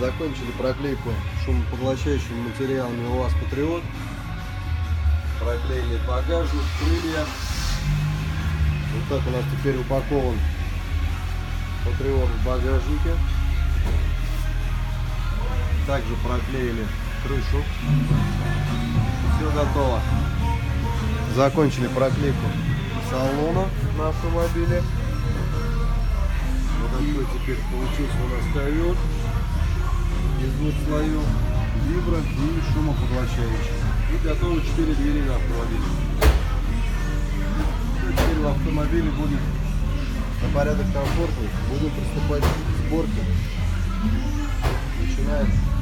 Закончили проклейку шумопоглощающими материалами УАЗ Патриот. Проклеили багажник, крылья. Вот так у нас теперь упакован Патриот в багажнике. Также проклеили крышу. Все готово. Закончили проклейку салона на автомобиле. Вот такой теперь получился у нас ковер из двух слоев, вибро и шумопоглощающий. И готовы 4 двери на автомобиле. Теперь в автомобиле будет на порядок комфортней. Будем приступать к сборке. Начинается.